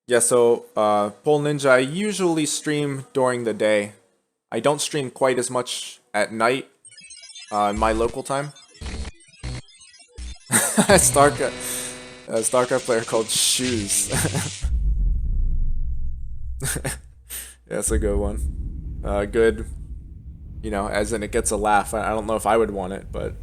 Yeah, so Pole Ninja, I usually stream during the day. I don't stream quite as much at night in my local time. Starcraft, a Starcraft player called Shoes. Yeah, that's a good one. Good, as in it gets a laugh. I don't know if I would want it, but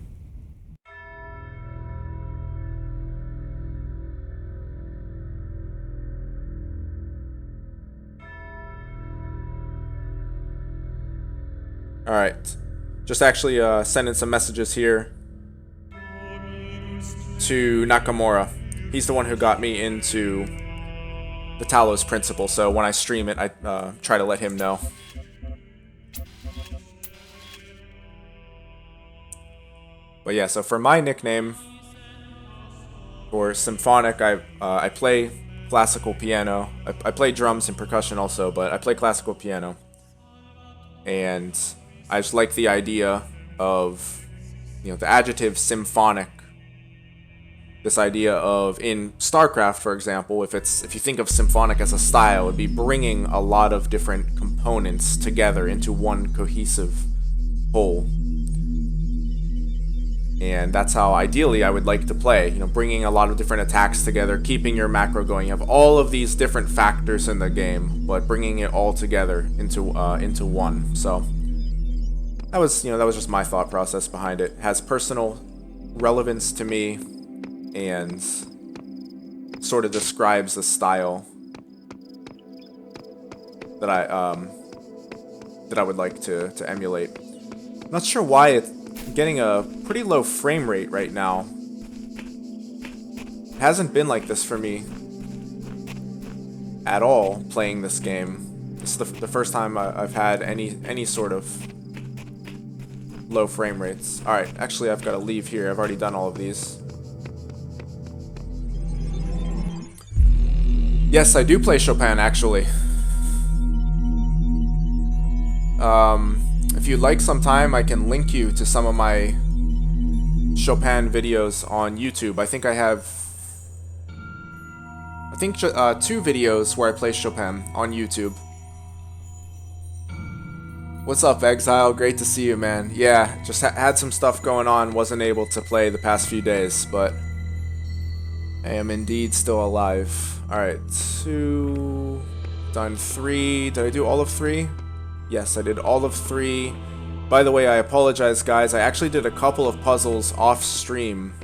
all right. Just actually sending some messages here to Nakamura. He's the one who got me into the Talos principle, so when I stream it, I try to let him know. But yeah, so for my nickname, for symphonic, I play classical piano. I play drums and percussion also, but I play classical piano. And I just like the idea of, the adjective symphonic. This idea of, in StarCraft, for example, if you think of symphonic as a style, it would be bringing a lot of different components together into one cohesive whole. And that's how ideally I would like to play, bringing a lot of different attacks together, keeping your macro going. You have all of these different factors in the game, but bringing it all together into one. So that was just my thought process behind it. It has personal relevance to me and sort of describes the style that I would like to emulate. I'm not sure why it's getting a pretty low frame rate right now. It hasn't been like this for me at all playing this game. This is the first time I've had any sort of low frame rates. Alright, actually I've got to leave here. I've already done all of these. Yes, I do play Chopin, actually. If you'd like sometime, I can link you to some of my Chopin videos on YouTube. I think I have... two videos where I play Chopin on YouTube. What's up, Exile? Great to see you, man. Yeah, just had some stuff going on. Wasn't able to play the past few days, but I am indeed still alive. Alright, 2... Done 3. Did I do all of 3? Yes, I did all of 3. By the way, I apologize, guys. I actually did a couple of puzzles off stream.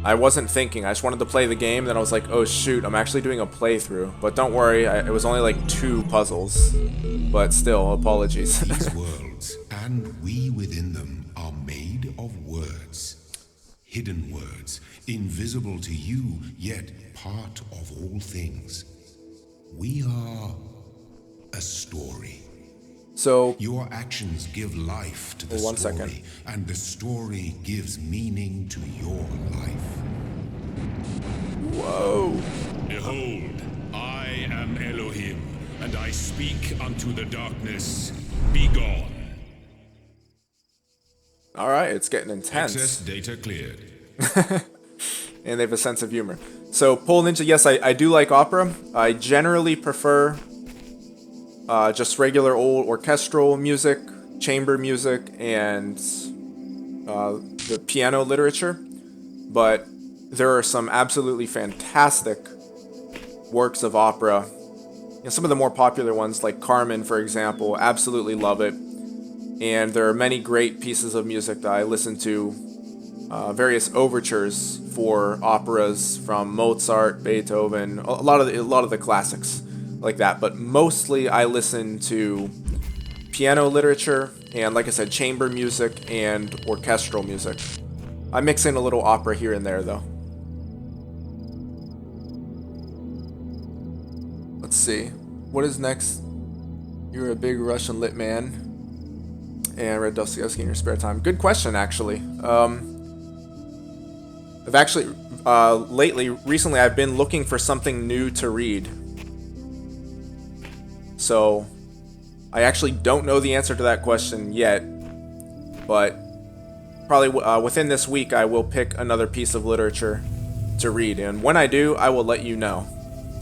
I wasn't thinking. I just wanted to play the game, then I was like, oh shoot, I'm actually doing a playthrough. But don't worry, it was only like 2 puzzles. But still, apologies. These worlds, and we within them, are made of words. Hidden words, invisible to you, yet part of all things. We are a story. So your actions give life to the one story, second. and the story gives meaning to your life. Whoa. Behold, I am Elohim, and I speak unto the darkness. Be gone. Alright, it's getting intense. Access data cleared. And they have a sense of humor. So, Pole Ninja, yes, I do like opera. I generally prefer just regular old orchestral music, chamber music, and the piano literature. But there are some absolutely fantastic works of opera. Some of the more popular ones, like Carmen, for example, absolutely love it. And there are many great pieces of music that I listen to. Various overtures for operas from Mozart, Beethoven, a lot of the classics like that. But mostly I listen to piano literature and, like I said, chamber music and orchestral music. I mix in a little opera here and there, though. Let's see. What is next? You're a big Russian lit man. And read Dostoevsky in your spare time. Good question, actually. I've actually, recently, I've been looking for something new to read. So, I actually don't know the answer to that question yet. But, probably within this week, I will pick another piece of literature to read. And when I do, I will let you know.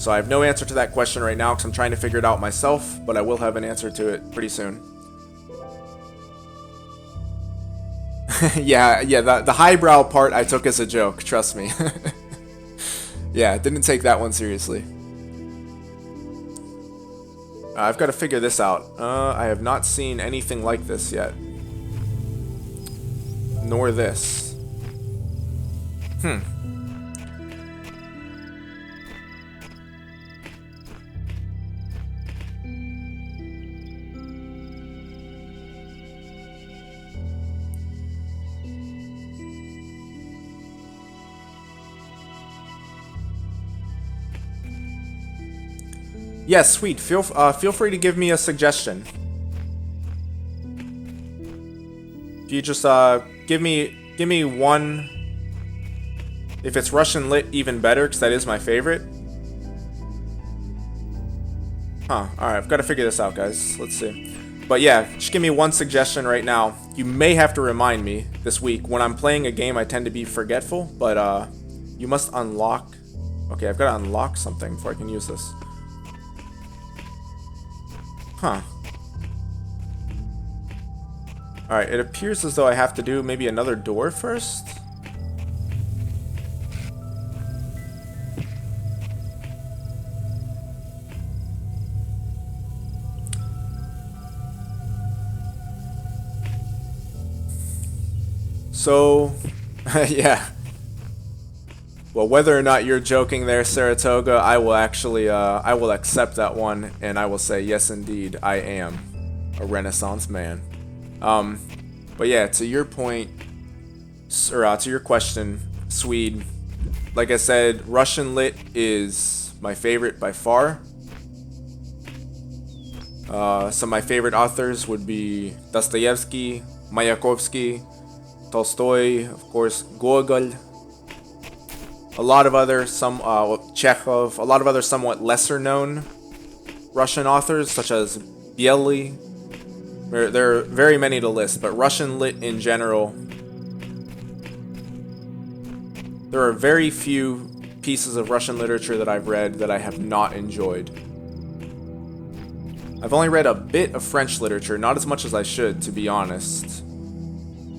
So I have no answer to that question right now because I'm trying to figure it out myself, but I will have an answer to it pretty soon. yeah, the highbrow part I took as a joke, trust me. Yeah, didn't take that one seriously. I've got to figure this out. I have not seen anything like this yet. Nor this. Yes, sweet. Feel free to give me a suggestion. If you just give me one. If it's Russian lit, even better, because that is my favorite. Huh. All right, I've got to figure this out, guys. Let's see. But yeah, just give me one suggestion right now. You may have to remind me this week. When I'm playing a game, I tend to be forgetful, but you must unlock. Okay, I've got to unlock something before I can use this. Huh. Alright, it appears as though I have to do maybe another door first. So, yeah. Well, whether or not you're joking there, Saratoga, I will actually, I will accept that one, and I will say, yes, indeed, I am a Renaissance man. But yeah, to your point, or to your question, Swede, like I said, Russian lit is my favorite by far. Some of my favorite authors would be Dostoevsky, Mayakovsky, Tolstoy, of course, Gogol. A lot of other, Chekhov, a lot of other somewhat lesser known Russian authors, such as Biely. There are very many to list, but Russian lit in general, there are very few pieces of Russian literature that I've read that I have not enjoyed. I've only read a bit of French literature, not as much as I should, to be honest.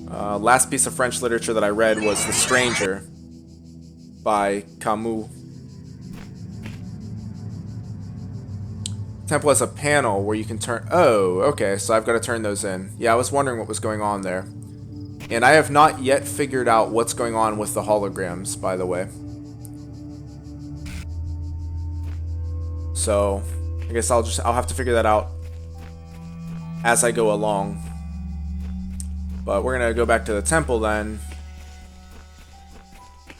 Last piece of French literature that I read was The Stranger by Camus. Temple has a panel where you can turn... Oh, okay, so I've got to turn those in. Yeah, I was wondering what was going on there. And I have not yet figured out what's going on with the holograms, by the way. So, I guess I'll have to figure that out as I go along. But we're going to go back to the temple then.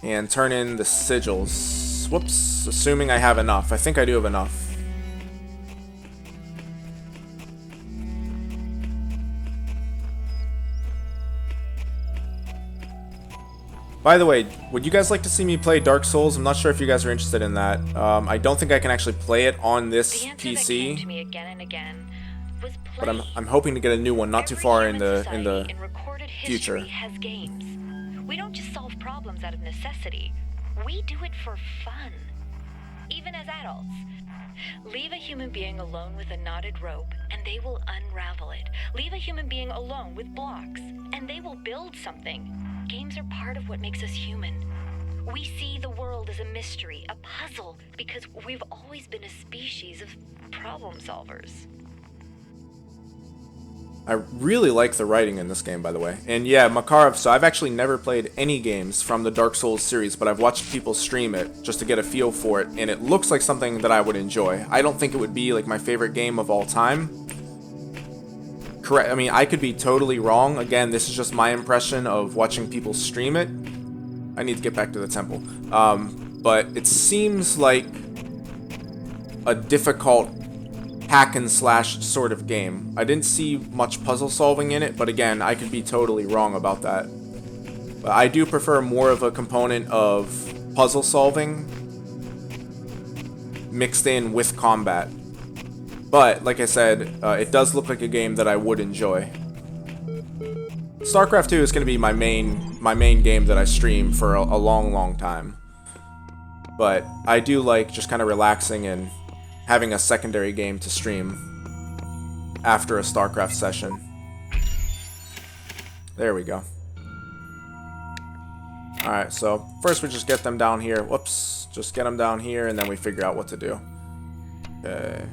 And turn in the sigils. Whoops, assuming I have enough. I think I do have enough. By the way, would you guys like to see me play Dark Souls? I'm not sure if you guys are interested in that. I don't think I can actually play it on this PC. But I'm hoping to get a new one not too far in the future. We don't just solve problems out of necessity. We do it for fun. Even as adults. Leave a human being alone with a knotted rope, and they will unravel it. Leave a human being alone with blocks, and they will build something. Games are part of what makes us human. We see the world as a mystery, a puzzle, because we've always been a species of problem solvers. I really like the writing in this game, by the way. And yeah, Makarov, so I've actually never played any games from the Dark Souls series, but I've watched people stream it just to get a feel for it, and it looks like something that I would enjoy. I don't think it would be like my favorite game of all time. Correct. I mean, I could be totally wrong. Again, this is just my impression of watching people stream it. I need to get back to the temple. But it seems like a difficult hack and slash sort of game. I didn't see much puzzle solving in it, but again, I could be totally wrong about that. But I do prefer more of a component of puzzle solving mixed in with combat. But, like I said, it does look like a game that I would enjoy. StarCraft 2 is going to be my main game that I stream for a long, long time. But I do like just kind of relaxing and having a secondary game to stream after a StarCraft session. There we go. Alright, so first we just get them down here. Whoops. Just get them down here and then we figure out what to do. Okay.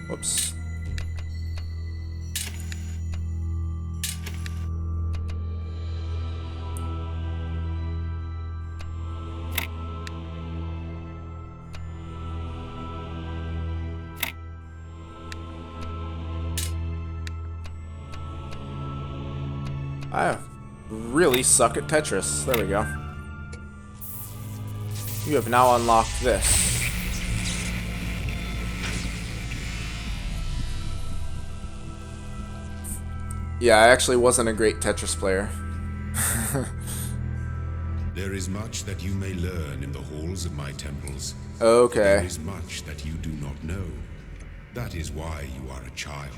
Whoops. I really suck at Tetris. There we go. You have now unlocked this. Yeah, I actually wasn't a great Tetris player. There is much that you may learn in the halls of my temples. There Okay. is much that you do not know. That is why you are a child.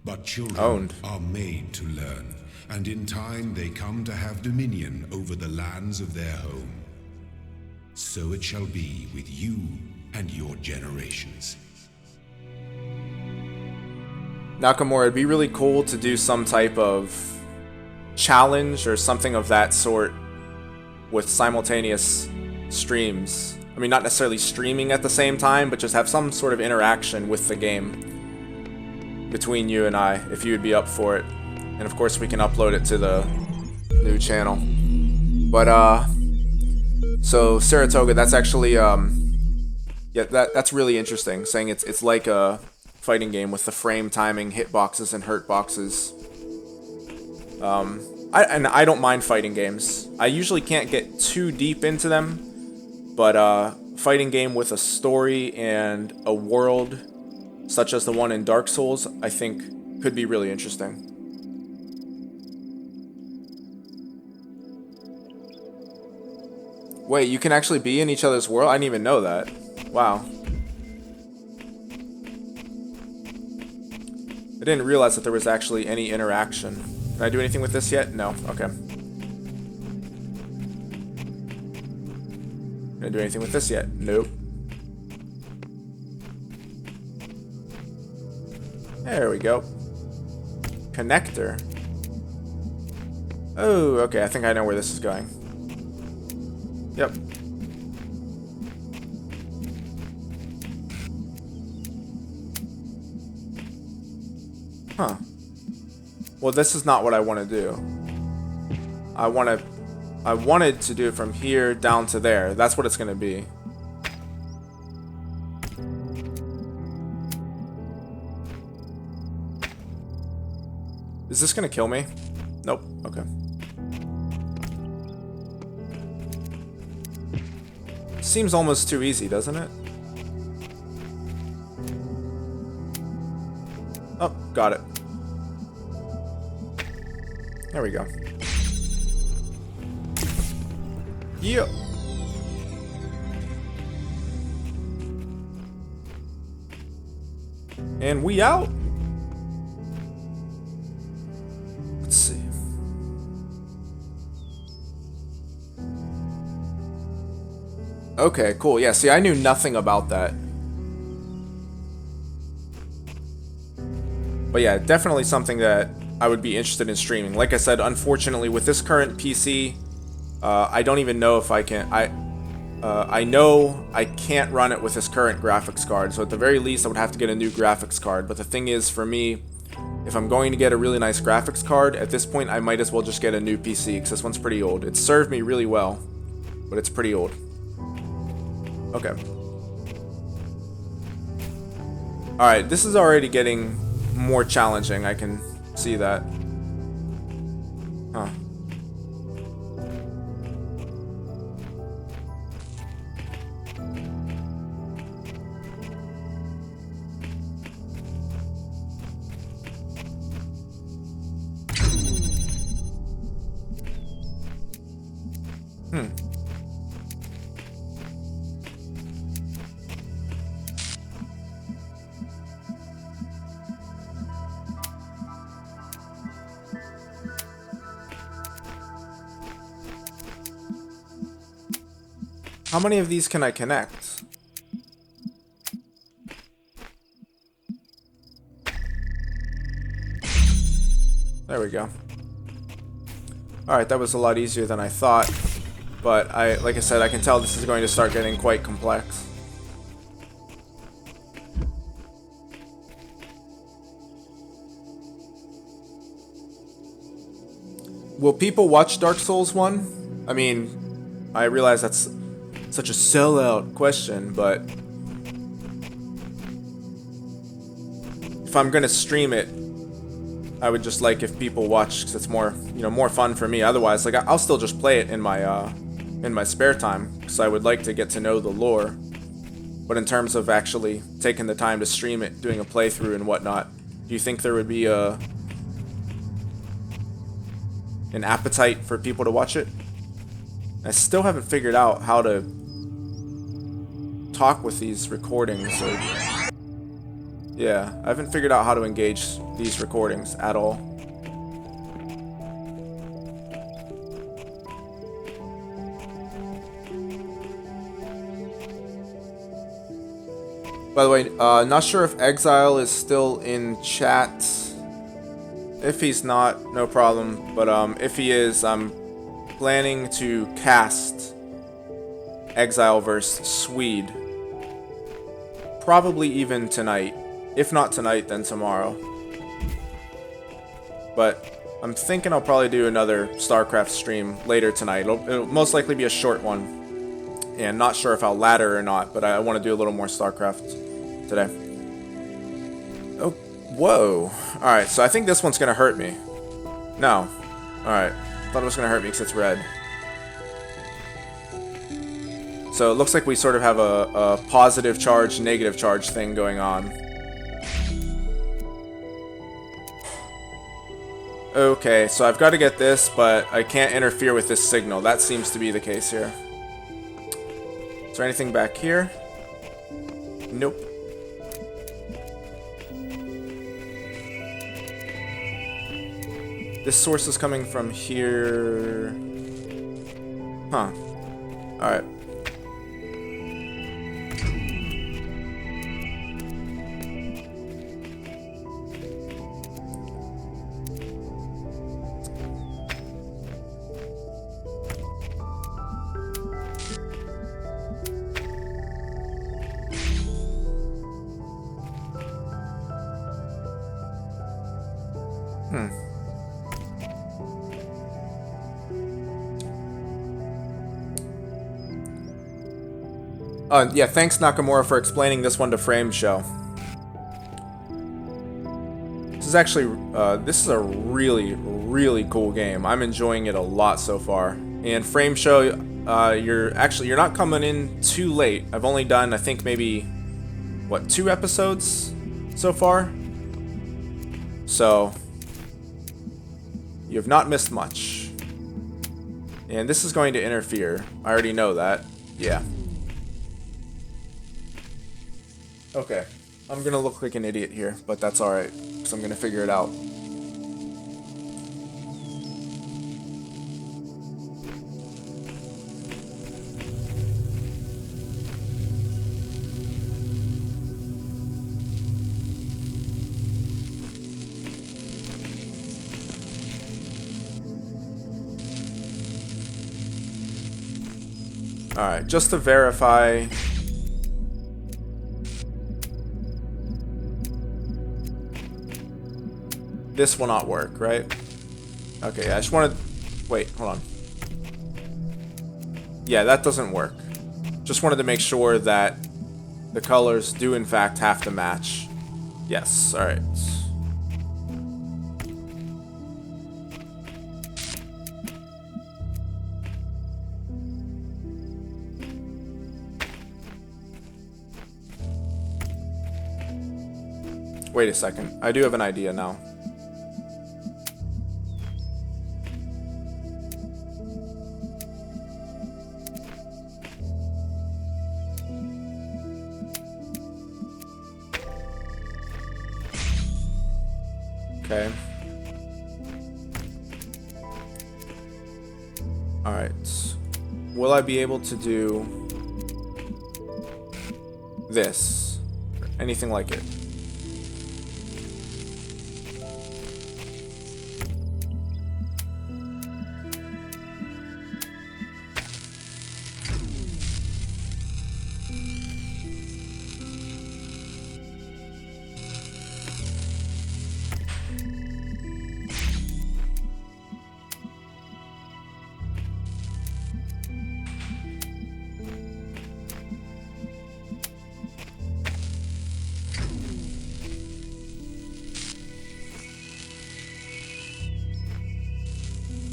But children Owned. are made to learn, and in time they come to have dominion over the lands of their home. So it shall be with you and your generations. Nakamura, it'd be really cool to do some type of challenge or something of that sort with simultaneous streams. I mean, not necessarily streaming at the same time, but just have some sort of interaction with the game between you and I, if you would be up for it. And of course we can upload it to the new channel. But so Saratoga, that's actually yeah, that's really interesting, saying it's like a fighting game with the frame timing, hitboxes and hurt boxes. I don't mind fighting games. I usually can't get too deep into them, but fighting game with a story and a world such as the one in Dark Souls, I think could be really interesting. Wait, you can actually be in each other's world? I didn't even know that. Wow. I didn't realize that there was actually any interaction. Can I do anything with this yet? No. Okay. Can I do anything with this yet? Nope. There we go. Connector. Oh, okay. I think I know where this is going. Yep. Huh. Well, this is not what I want to do. I wanted to do it from here down to there. That's what it's going to be. Is this gonna kill me? Nope. Okay. Seems almost too easy, doesn't it? Oh, got it. There we go. Yeah. And we out. Let's see. Okay, cool. Yeah, see, I knew nothing about that. But yeah, definitely something that I would be interested in streaming. Like I said, unfortunately, with this current PC, I don't even know if I can... I know I can't run it with this current graphics card, so at the very least I would have to get a new graphics card. But the thing is, for me, if I'm going to get a really nice graphics card, at this point I might as well just get a new PC, because this one's pretty old. It served me really well, but it's pretty old. Okay. Alright, this is already getting more challenging, I can see that. Huh. How many of these can I connect? There we go. Alright, that was a lot easier than I thought. But like I said, I can tell this is going to start getting quite complex. Will people watch Dark Souls 1? I mean, I realize that's such a sellout question, but if I'm gonna stream it, I would just like if people watch, because it's more, more fun for me. Otherwise, like, I'll still just play it in my spare time, because I would like to get to know the lore. But in terms of actually taking the time to stream it, doing a playthrough and whatnot, do you think there would be an appetite for people to watch it? I still haven't figured out how to talk with these recordings. Yeah, I haven't figured out how to engage these recordings at all. By the way, not sure if Exile is still in chat. If he's not, no problem. But if he is, I'm planning to cast Exile vs. Swede. Probably even tonight. If not tonight, then tomorrow. But I'm thinking I'll probably do another StarCraft stream later tonight. It'll most likely be a short one. And not sure if I'll ladder or not, but I want to do a little more StarCraft today. Oh, whoa. Alright, so I think this one's going to hurt me. No. Alright. Thought it was going to hurt me because it's red. So it looks like we sort of have a positive charge, negative charge thing going on. Okay, so I've got to get this, but I can't interfere with this signal. That seems to be the case here. Is there anything back here? Nope. This source is coming from here. Huh. Alright. Yeah, thanks Nakamura for explaining this one to Frame Show. This is actually, this is a really, really cool game. I'm enjoying it a lot so far. And Frame Show, you're not coming in too late. I've only done, I think maybe, what, 2 episodes so far? So, you have not missed much. And this is going to interfere. I already know that. Yeah. Okay, I'm gonna look like an idiot here, but that's alright, because I'm gonna figure it out. Alright, just to verify... This will not work, right? Okay, I just wanted... Wait, hold on. Yeah, that doesn't work. Just wanted to make sure that the colors do in fact have to match. Yes, alright. Wait a second. I do have an idea now. Okay. Alright. Will I be able to do... this, or anything like it.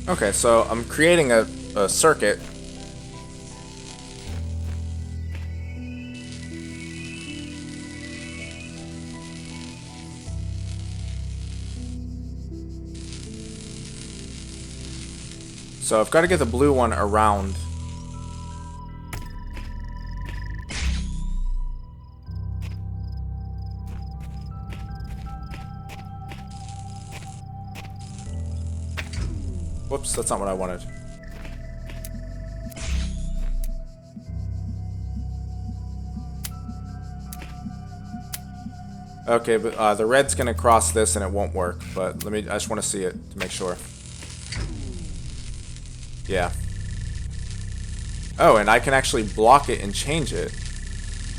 Okay, so I'm creating a circuit. So I've got to get the blue one around. Whoops, that's not what I wanted. Okay, but the red's gonna cross this and it won't work, but I just want to see it to make sure. Yeah. Oh, and I can actually block it and change it.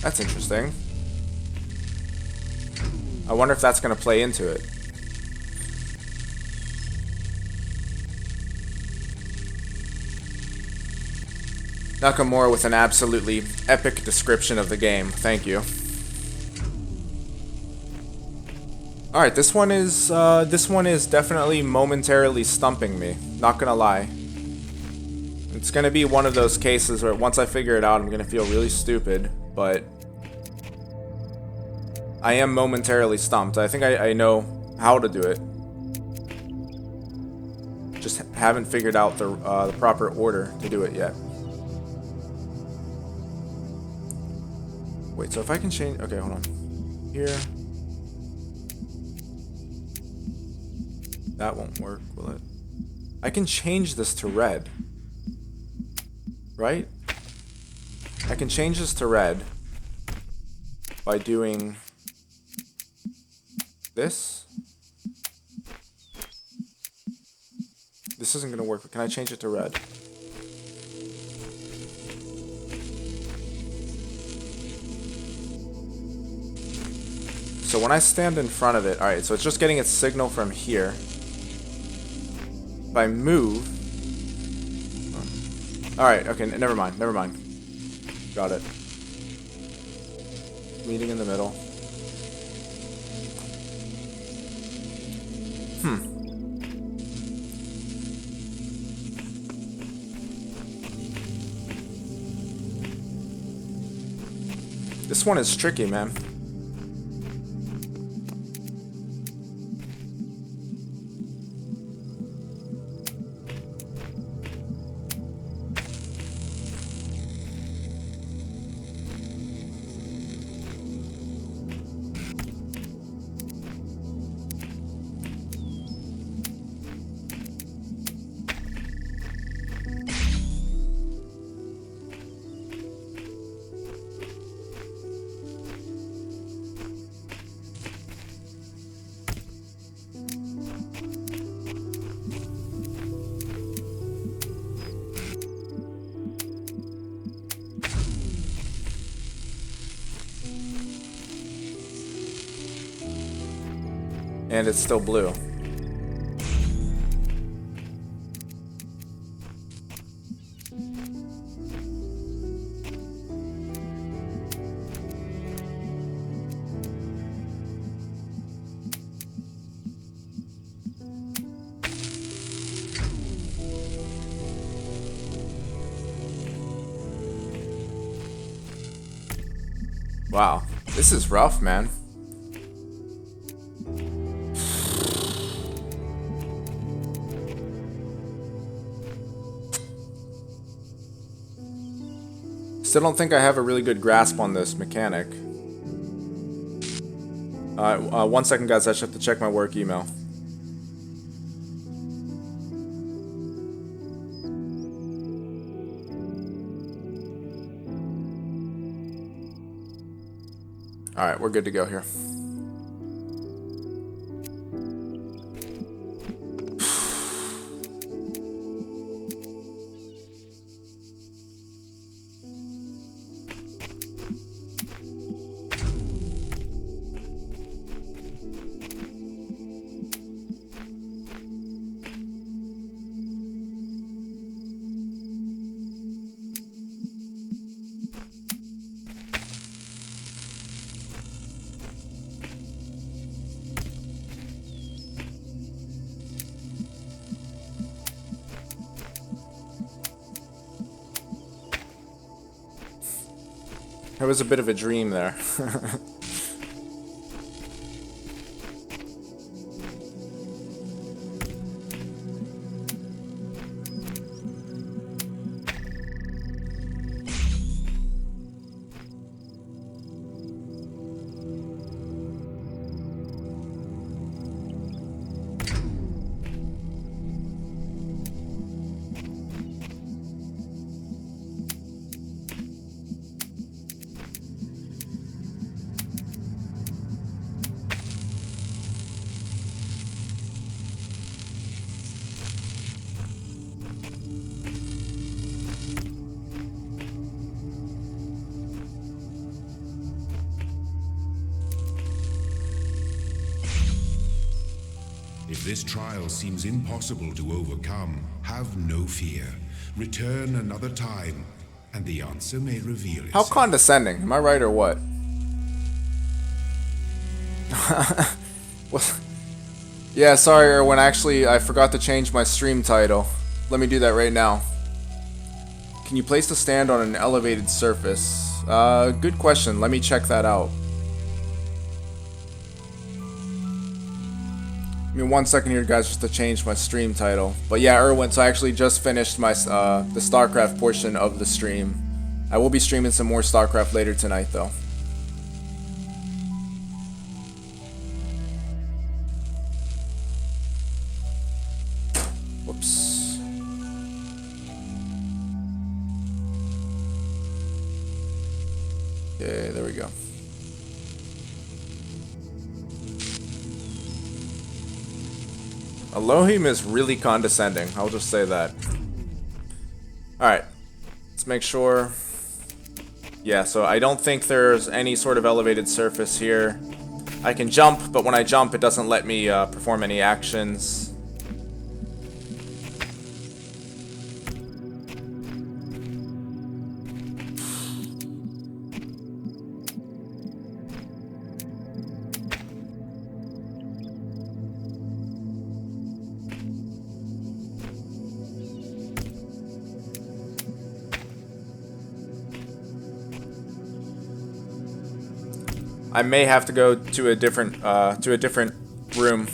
That's interesting. I wonder if that's gonna play into it. Nakamura with an absolutely epic description of the game. Thank you. Alright, this one is definitely momentarily stumping me. Not gonna lie. It's gonna be one of those cases where once I figure it out, I'm gonna feel really stupid, but I am momentarily stumped. I think I know how to do it. Just haven't figured out the proper order to do it yet. Wait, so if I can change... Okay, hold on. Here. That won't work, will it? I can change this to red. Right? I can change this to red by doing this. This isn't going to work, but can I change it to red? So when I stand in front of it, alright, so it's just getting its signal from here. If I move... Alright, okay, never mind. Got it. Meeting in the middle. This one is tricky, man. And it's still blue. Wow, this is rough, man. Still don't think I have a really good grasp on this mechanic. 1 second, guys. I just have to check my work email. Alright, we're good to go here. It was a bit of a dream there. If this trial seems impossible to overcome, have no fear. Return another time, and the answer may reveal How itself. condescending. Am I right or what? Well, yeah, sorry, Erwin. Actually, I forgot to change my stream title. Let me do that right now. Can you place the stand on an elevated surface? Good question. Let me check that out. Give me 1 second here, guys, just to change my stream title. But yeah, Erwin, so I actually just finished my the StarCraft portion of the stream. I will be streaming some more StarCraft later tonight, though. Whoops. Okay, there we go. Elohim is really condescending. I'll just say that. Alright. Let's make sure. Yeah, so I don't think there's any sort of elevated surface here. I can jump, but when I jump, it doesn't let me perform any actions. I may have to go to a different room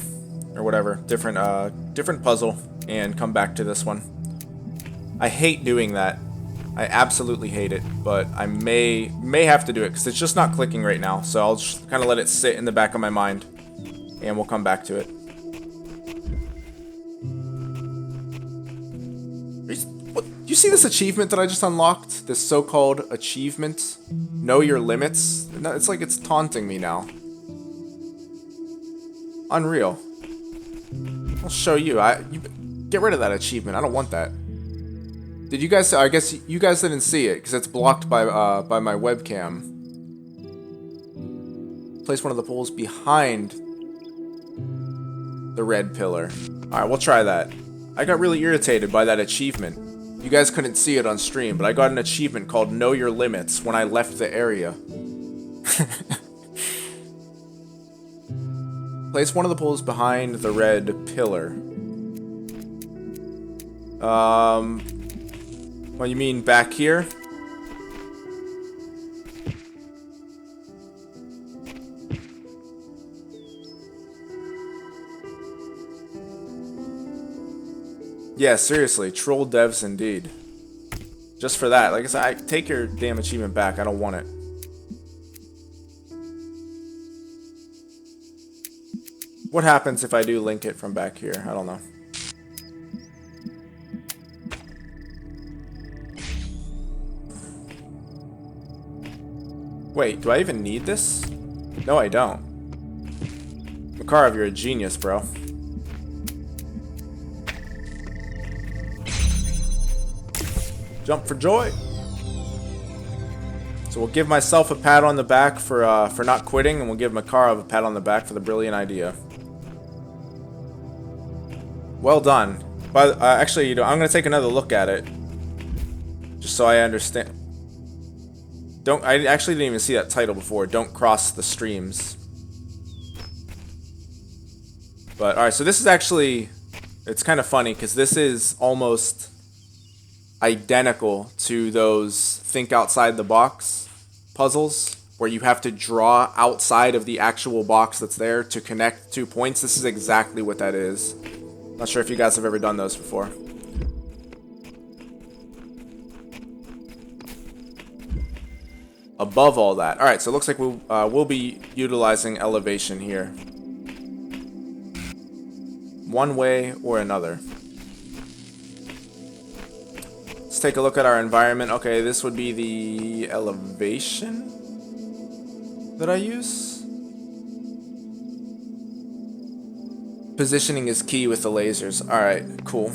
or whatever, different puzzle, and come back to this one. I hate doing that. I absolutely hate it, but I may have to do it because it's just not clicking right now. So I'll just kind of let it sit in the back of my mind, and we'll come back to it. You see this achievement that I just unlocked? This so-called achievement? Know your limits? It's like it's taunting me now. Unreal. I'll show you. You get rid of that achievement. I don't want that. Did you guys? I guess you guys didn't see it because it's blocked by my webcam. Place one of the poles behind the red pillar. All right, we'll try that. I got really irritated by that achievement. You guys couldn't see it on stream, but I got an achievement called Know Your Limits when I left the area. Place one of the poles behind the red pillar. What you mean back here? Yeah, seriously, troll devs indeed. Just for that, like I said, take your damn achievement back. I don't want it. What happens if I do link it from back here? I don't know. Wait, do I even need this? No, I don't. Makarov, you're a genius, bro. Jump for joy. So we'll give myself a pat on the back for not quitting, and we'll give Makarov a pat on the back for the brilliant idea. Well done. But actually, you know, I'm gonna take another look at it, just so I understand. I actually didn't even see that title before. Don't cross the streams. But all right, so this is actually, it's kind of funny because this is almost identical to those think outside the box puzzles where you have to draw outside of the actual box that's there to connect 2 points. This is exactly what that is. Not sure if you guys have ever done those before. Above all that. All right, so it looks like we'll be utilizing elevation here. One way or another. Let's take a look at our environment. Okay, this would be the elevation that I use. Positioning is key with the lasers. Alright, cool.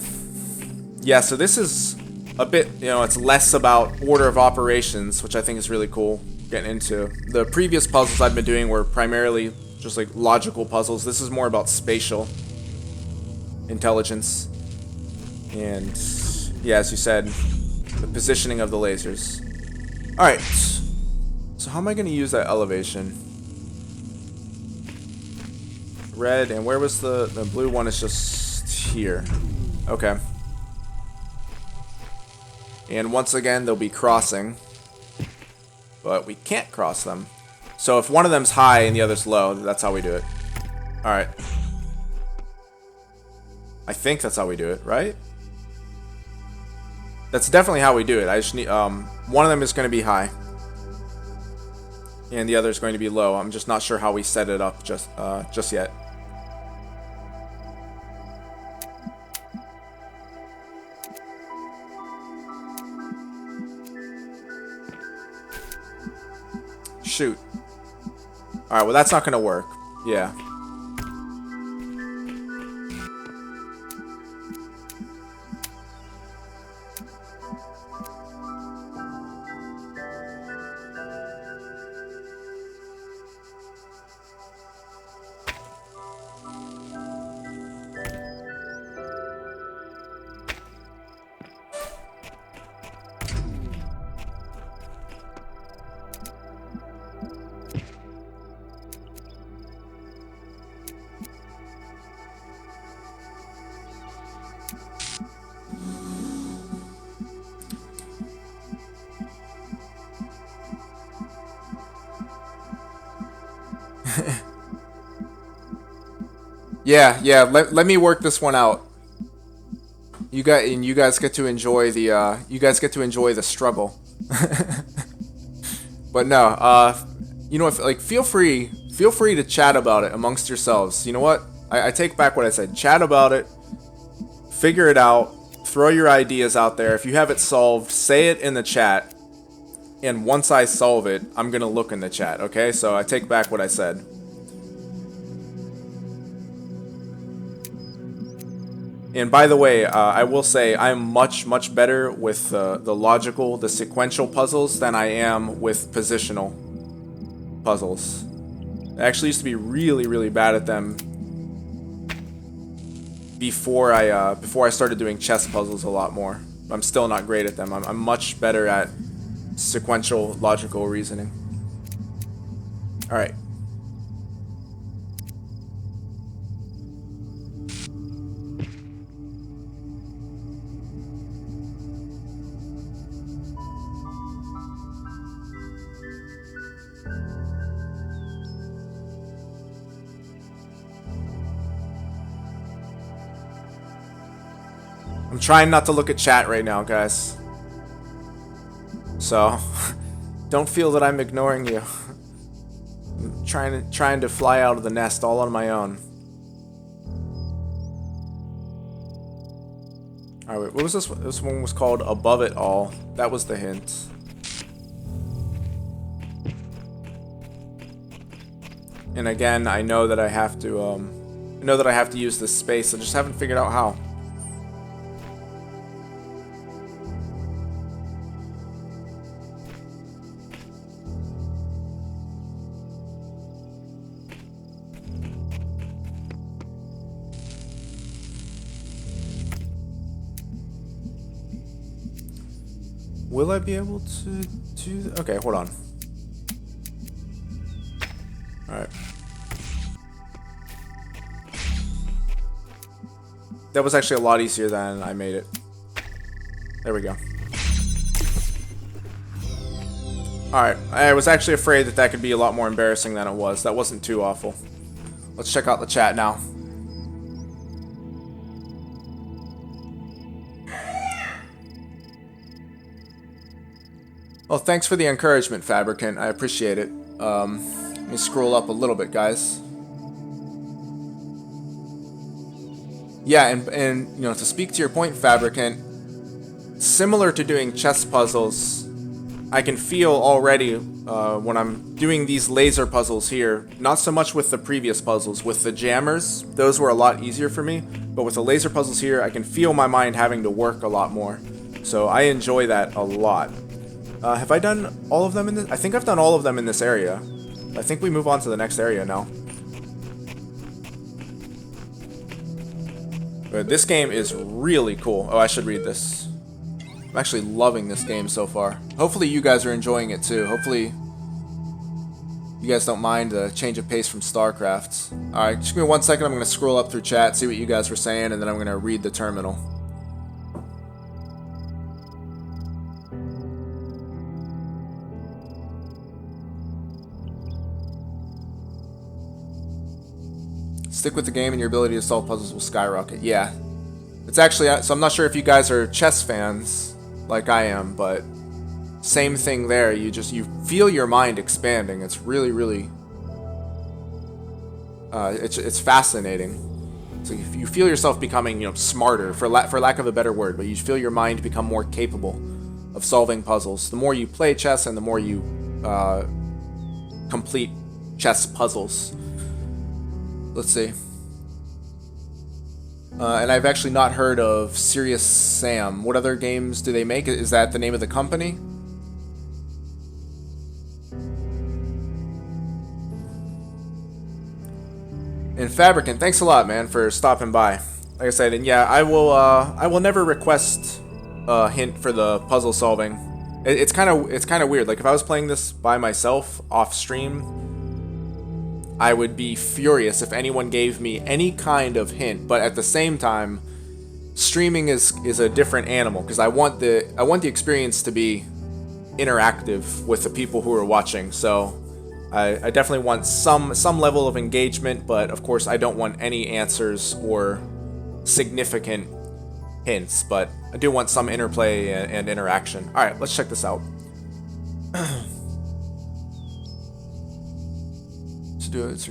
Yeah, so this is a bit, you know, it's less about order of operations, which I think is really cool getting into. The previous puzzles I've been doing were primarily just like logical puzzles. This is more about spatial intelligence. And yeah, as you said, the positioning of the lasers. Alright, so how am I going to use that elevation? Red, and where was the blue one? Is just here. Okay. And once again, they'll be crossing. But we can't cross them. So if one of them's high and the other's low, that's how we do it. Alright. I think that's how we do it, right? That's definitely how we do it. I just need, one of them is going to be high. And the other is going to be low. I'm just not sure how we set it up just yet. Shoot. Alright, well that's not gonna work. Yeah. Yeah. Let me work this one out. You guys get to enjoy the struggle. But no, you know, if like feel free to chat about it amongst yourselves. You know what? I take back what I said. Chat about it. Figure it out. Throw your ideas out there. If you have it solved, say it in the chat. And once I solve it, I'm gonna look in the chat. Okay? So I take back what I said. And by the way, I will say I'm much better with the logical, the sequential puzzles than I am with positional puzzles. I actually used to be really bad at them before I started doing chess puzzles a lot more. I'm still not great at them. I'm much better at sequential logical reasoning. All right. I'm trying not to look at chat right now, guys. So, don't feel that I'm ignoring you. I'm trying to fly out of the nest all on my own. Alright, wait, what was this one? This one was called Above It All. That was the hint. And again, I know that I have to use this space. I just haven't figured out how. Will I be able to do... Okay, hold on. Alright. That was actually a lot easier than I made it. There we go. Alright, I was actually afraid that that could be a lot more embarrassing than it was. That wasn't too awful. Let's check out the chat now. Well, thanks for the encouragement, Fabricant. I appreciate it. Let me scroll up a little bit, guys. Yeah, and you know, to speak to your point, Fabricant, similar to doing chess puzzles, I can feel already when I'm doing these laser puzzles here, not so much with the previous puzzles, with the jammers, those were a lot easier for me, but with the laser puzzles here, I can feel my mind having to work a lot more. So I enjoy that a lot. Have I done all of them in this? I think I've done all of them in this area. I think we move on to the next area now. But this game is really cool. Oh, I should read this. I'm actually loving this game so far. Hopefully you guys are enjoying it too. Hopefully you guys don't mind the change of pace from StarCraft. Alright, just give me 1 second. I'm going to scroll up through chat, see what you guys were saying, and then I'm going to read the terminal. Stick with the game and your ability to solve puzzles will skyrocket. Yeah. It's actually, so I'm not sure if you guys are chess fans like I am, but same thing there. You feel your mind expanding. It's really, it's fascinating. So you feel yourself becoming, you know, smarter, for lack of a better word, but you feel your mind become more capable of solving puzzles. The more you play chess and the more you complete chess puzzles. Let's see. And I've actually not heard of Serious Sam. What other games do they make? Is that the name of the company? And Fabricant, thanks a lot, man, for stopping by. Like I said, and yeah, I will never request a hint for the puzzle solving. It's kind of weird. Like if I was playing this by myself off stream, I would be furious if anyone gave me any kind of hint, but at the same time, streaming is a different animal because I want the experience to be interactive with the people who are watching. So I definitely want some level of engagement, but of course I don't want any answers or significant hints, but I do want some interplay and interaction. All right, let's check this out. Do it.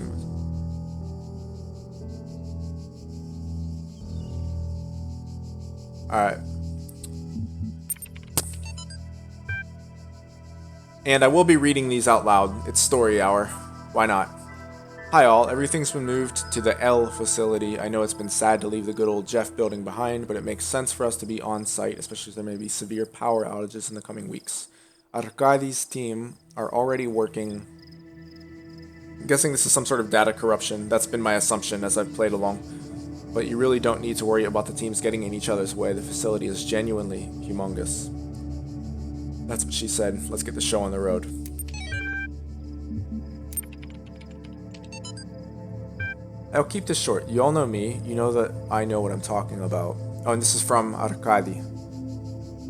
Alright. And I will be reading these out loud. It's story hour. Why not? Hi all, everything's been moved to the L facility. I know it's been sad to leave the good old Jeff building behind, but it makes sense for us to be on site, especially as there may be severe power outages in the coming weeks. Arkadi's team are already working. I'm guessing this is some sort of data corruption. That's been my assumption as I've played along. But you really don't need to worry about the teams getting in each other's way. The facility is genuinely humongous. That's what she said. Let's get the show on the road. I'll keep this short. You all know me. You know that I know what I'm talking about. Oh, and this is from Arkady.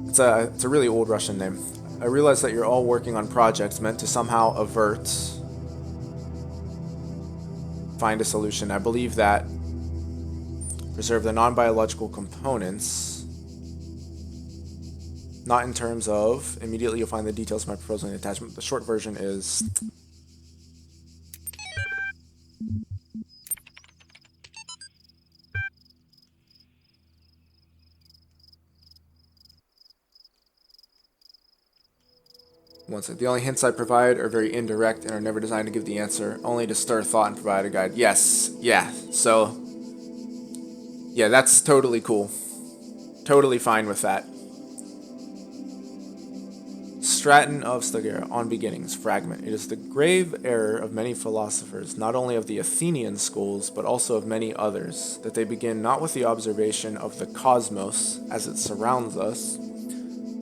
It's a really old Russian name. I realize that you're all working on projects meant to somehow find a solution. I believe that preserve the non-biological components, not in terms of immediately you'll find the details of my proposal in the attachment. The short version is One sec. The only hints I provide are very indirect and are never designed to give the answer, only to stir thought and provide a guide. Yes, yeah. So, yeah, that's totally cool. Totally fine with that. Stratton of Stagera, On Beginnings, Fragment. It is the grave error of many philosophers, not only of the Athenian schools, but also of many others, that they begin not with the observation of the cosmos as it surrounds us,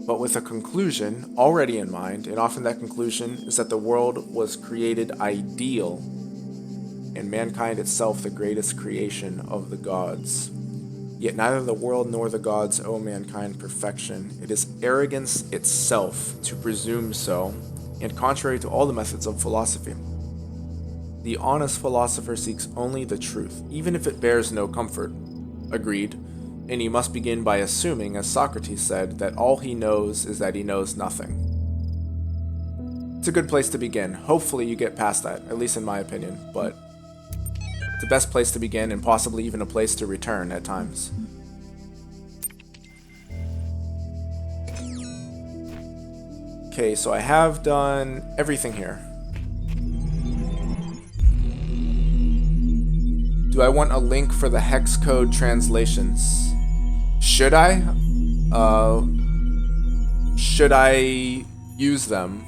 but with a conclusion already in mind, and often that conclusion is that the world was created ideal, and mankind itself the greatest creation of the gods. Yet neither the world nor the gods owe mankind perfection. It is arrogance itself to presume so, and contrary to all the methods of philosophy. The honest philosopher seeks only the truth, even if it bears no comfort. Agreed. And he must begin by assuming, as Socrates said, that all he knows is that he knows nothing. It's a good place to begin. Hopefully you get past that, at least in my opinion, but it's the best place to begin and possibly even a place to return at times. Okay, so I have done everything here. Do I want a link for the hex code translations? Should I? Should I use them?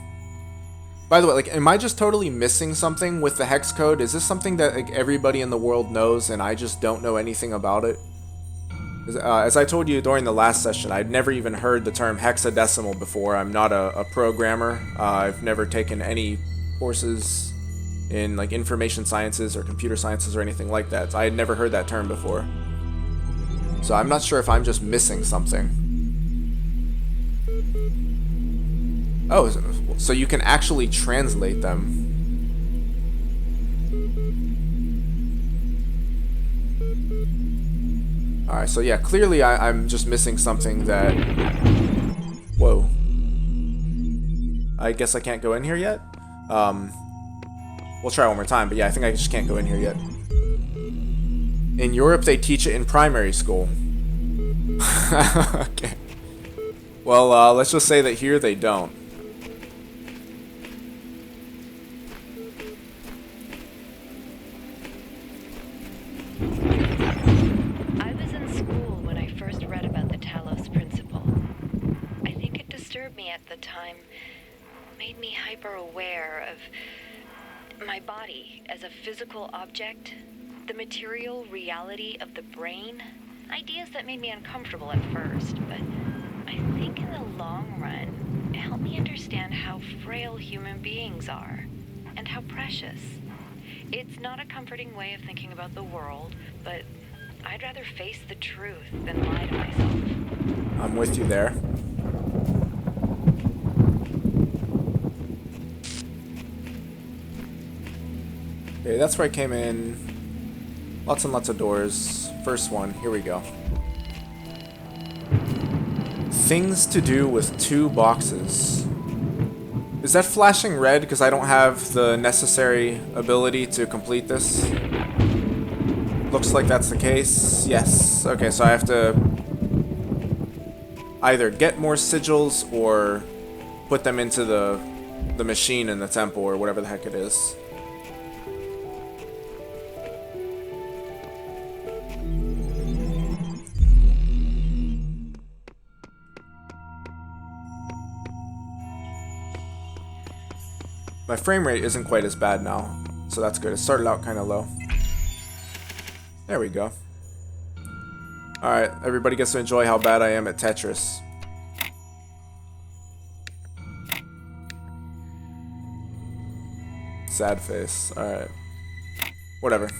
By the way, like, am I just totally missing something with the hex code? Is this something that like everybody in the world knows and I just don't know anything about it? As I told you during the last session, I'd never even heard the term hexadecimal before. I'm not a programmer. I've never taken any courses in like information sciences or computer sciences or anything like that. So I had never heard that term before. So I'm not sure if I'm just missing something. Oh, so you can actually translate them. Alright, so yeah, clearly I'm just missing something that... Whoa. I guess I can't go in here yet? We'll try one more time, but yeah, I think I just can't go in here yet. In Europe, they teach it in primary school. Okay. Well, let's just say that here they don't. I was in school when I first read about the Talos principle. I think it disturbed me at the time, made me hyper-aware of my body as a physical object, the material reality of the brain, ideas that made me uncomfortable at first, but I think in the long run, it helped me understand how frail human beings are, and how precious. It's not a comforting way of thinking about the world, but I'd rather face the truth than lie to myself. I'm with you there. Okay, that's where I came in. Lots and lots of doors. First one, here we go. Things to do with 2 boxes. Is that flashing red because I don't have the necessary ability to complete this? Looks like that's the case. Yes. Okay, so I have to either get more sigils or put them into the machine in the temple or whatever the heck it is. My frame rate isn't quite as bad now, so that's good. It started out kind of low. There we go. Alright, everybody gets to enjoy how bad I am at Tetris. Sad face. Alright. Whatever.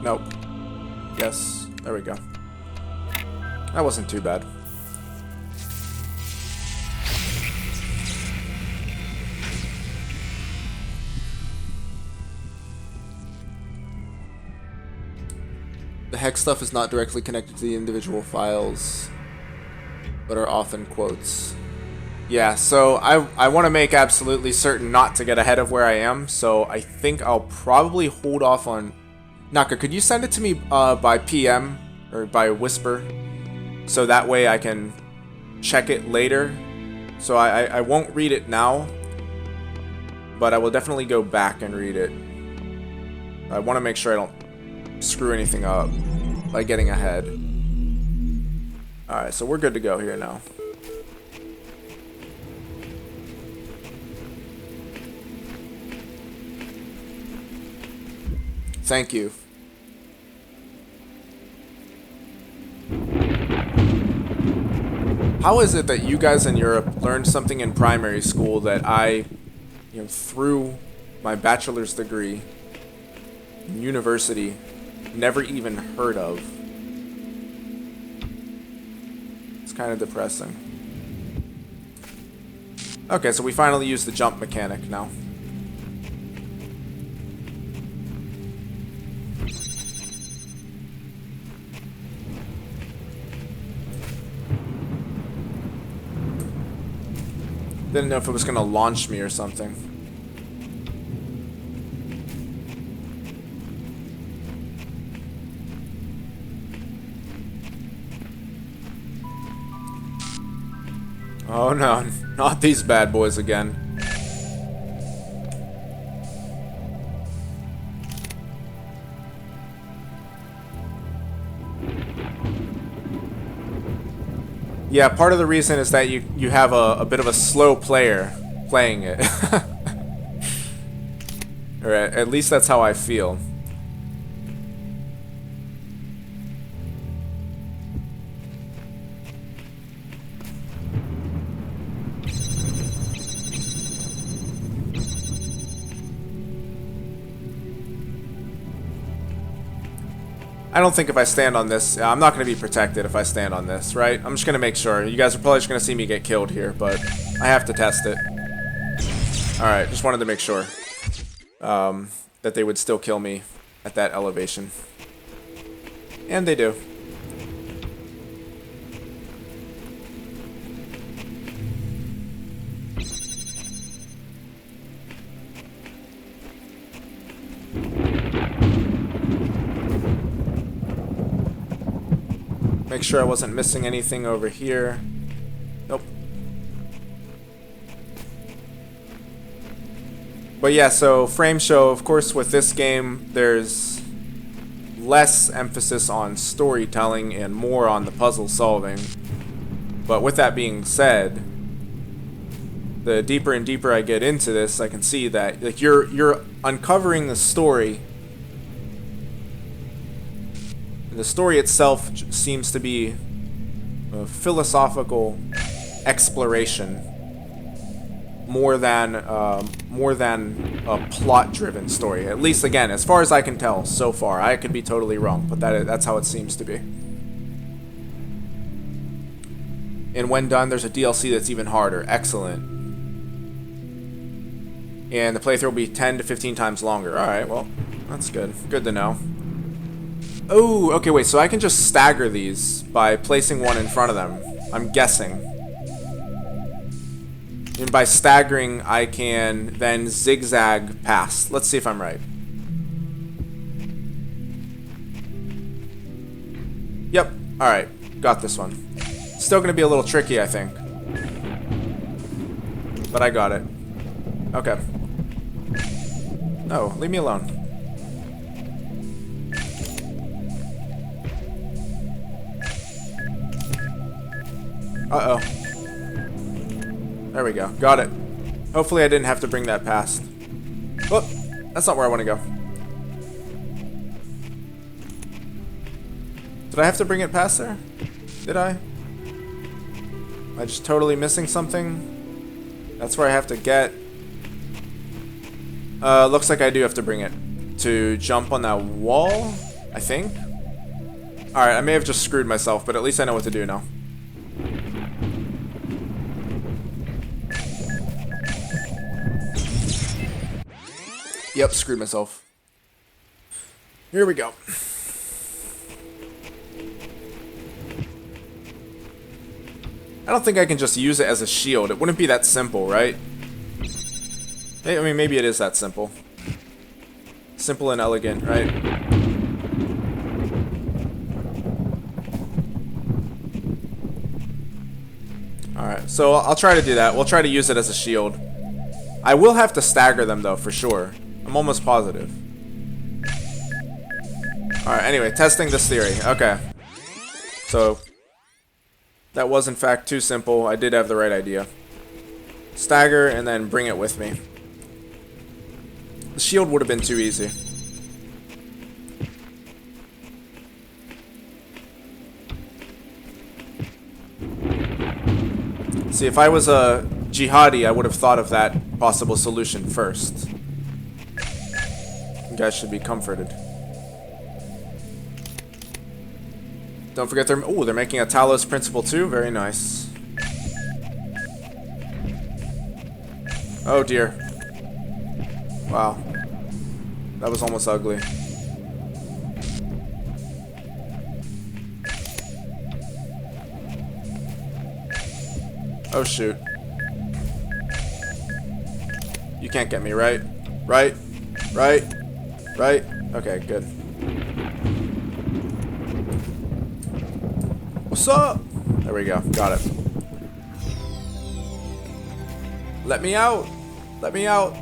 Nope. Yes. There we go. That wasn't too bad. The hex stuff is not directly connected to the individual files, but are often quotes. Yeah, so I want to make absolutely certain not to get ahead of where I am, so I think I'll probably hold off on... Naka, could you send it to me by PM, or by Whisper, so that way I can check it later? So I won't read it now, but I will definitely go back and read it. I want to make sure I don't screw anything up by getting ahead. Alright, so we're good to go here now. Thank you. How is it that you guys in Europe learned something in primary school that I, through my bachelor's degree in university, never even heard of? It's kind of depressing. Okay, so we finally use the jump mechanic now. Didn't know if it was gonna launch me or something. Oh no, not these bad boys again. Yeah, part of the reason is that you have a bit of a slow player playing it. Or at least that's how I feel. I don't think if I stand on this, I'm not going to be protected if I stand on this, right? I'm just going to make sure. You guys are probably just going to see me get killed here, but I have to test it. Alright, just wanted to make sure that they would still kill me at that elevation. And they do. Make sure I wasn't missing anything over here. Nope. But yeah, so frame show, of course, with this game, there's less emphasis on storytelling and more on the puzzle solving. But with that being said, the deeper and deeper I get into this, I can see that like you're uncovering the story. The story itself seems to be a philosophical exploration more than a plot-driven story. At least, again, as far as I can tell so far. I could be totally wrong, but that's how it seems to be. And when done, there's a DLC that's even harder. Excellent. And the playthrough will be 10 to 15 times longer. Alright, well, that's good. Good to know. Oh, okay, wait, so I can just stagger these by placing one in front of them. I'm guessing. And by staggering, I can then zigzag past. Let's see if I'm right. Yep, alright, got this one. Still gonna be a little tricky, I think. But I got it. Okay. No, leave me alone. Uh-oh. There we go. Got it. Hopefully I didn't have to bring that past. Oh, that's not where I want to go. Did I have to bring it past there? Did I? Am I just totally missing something? That's where I have to get. Looks like I do have to bring it to jump on that wall, I think. Alright, I may have just screwed myself, but at least I know what to do now. Yep, screwed myself. Here we go. I don't think I can just use it as a shield. It wouldn't be that simple, right? I mean, maybe it is that simple. Simple and elegant, right? Alright, so I'll try to do that. We'll try to use it as a shield. I will have to stagger them, though, for sure. I'm almost positive. Alright, anyway, testing this theory. Okay. So, that was in fact too simple. I did have the right idea. Stagger and then bring it with me. The shield would have been too easy. See, if I was a jihadi, I would have thought of that possible solution first. You guys should be comforted. Don't forget they're making a Talos principle too. Very nice. Oh dear. Wow. That was almost ugly. Oh shoot. You can't get me, right? Right? Right? Right? Okay, good. What's up? There we go. Got it. Let me out. Let me out.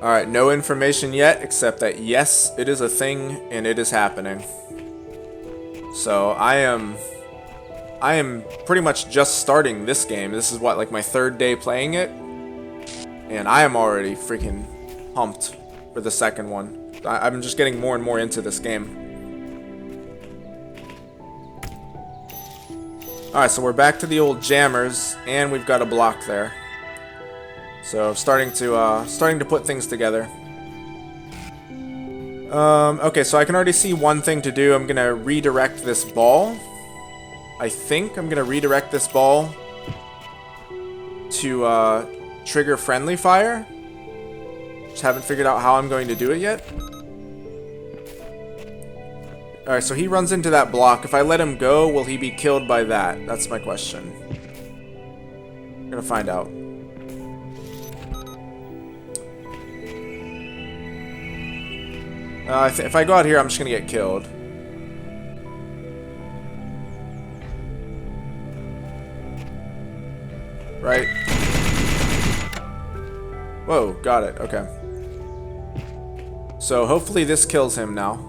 Alright, no information yet, except that yes, it is a thing, and it is happening. So, I am pretty much just starting this game. This is what, like my third day playing it? And I am already freaking pumped for the second one. I'm just getting more and more into this game. Alright, so we're back to the old jammers, and we've got a block there. So starting to put things together. Okay, so I can already see one thing to do. I'm gonna redirect this ball. I think I'm gonna redirect this ball to trigger friendly fire. Just haven't figured out how I'm going to do it yet. Alright, so he runs into that block. If I let him go, will he be killed by that? That's my question. I'm gonna find out. If I go out here, I'm just gonna get killed. Right? Whoa, got it. Okay. So hopefully this kills him now.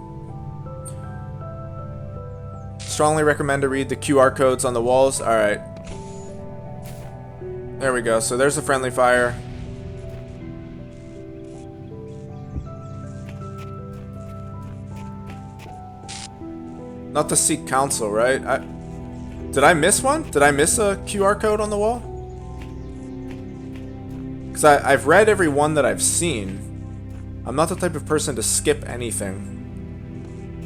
Strongly recommend to read the QR codes on the walls. Alright. There we go. So there's a friendly fire. Not to seek counsel, right? Did I miss one? Did I miss a QR code on the wall? Because I've read every one that I've seen. I'm not the type of person to skip anything.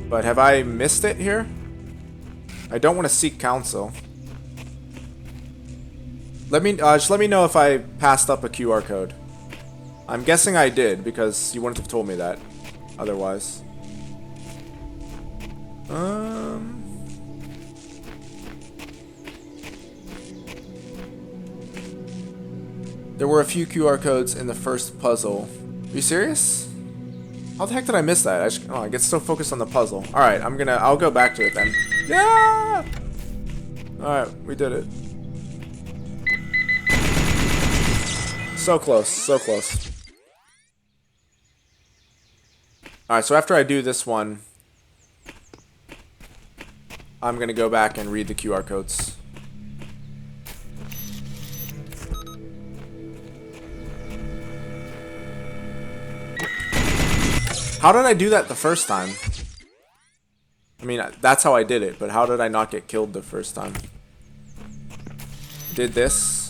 But have I missed it here? I don't want to seek counsel. Just let me know if I passed up a QR code. I'm guessing I did, because you wouldn't have told me that otherwise. There were a few QR codes in the first puzzle. Are you serious? How the heck did I miss that? I get so focused on the puzzle. Alright, I'll go back to it then. Yeah! Alright, we did it. So close, so close. Alright, so after I do this one, I'm gonna go back and read the QR codes. How did I do that the first time? I mean, that's how I did it, but how did I not get killed the first time? Did this.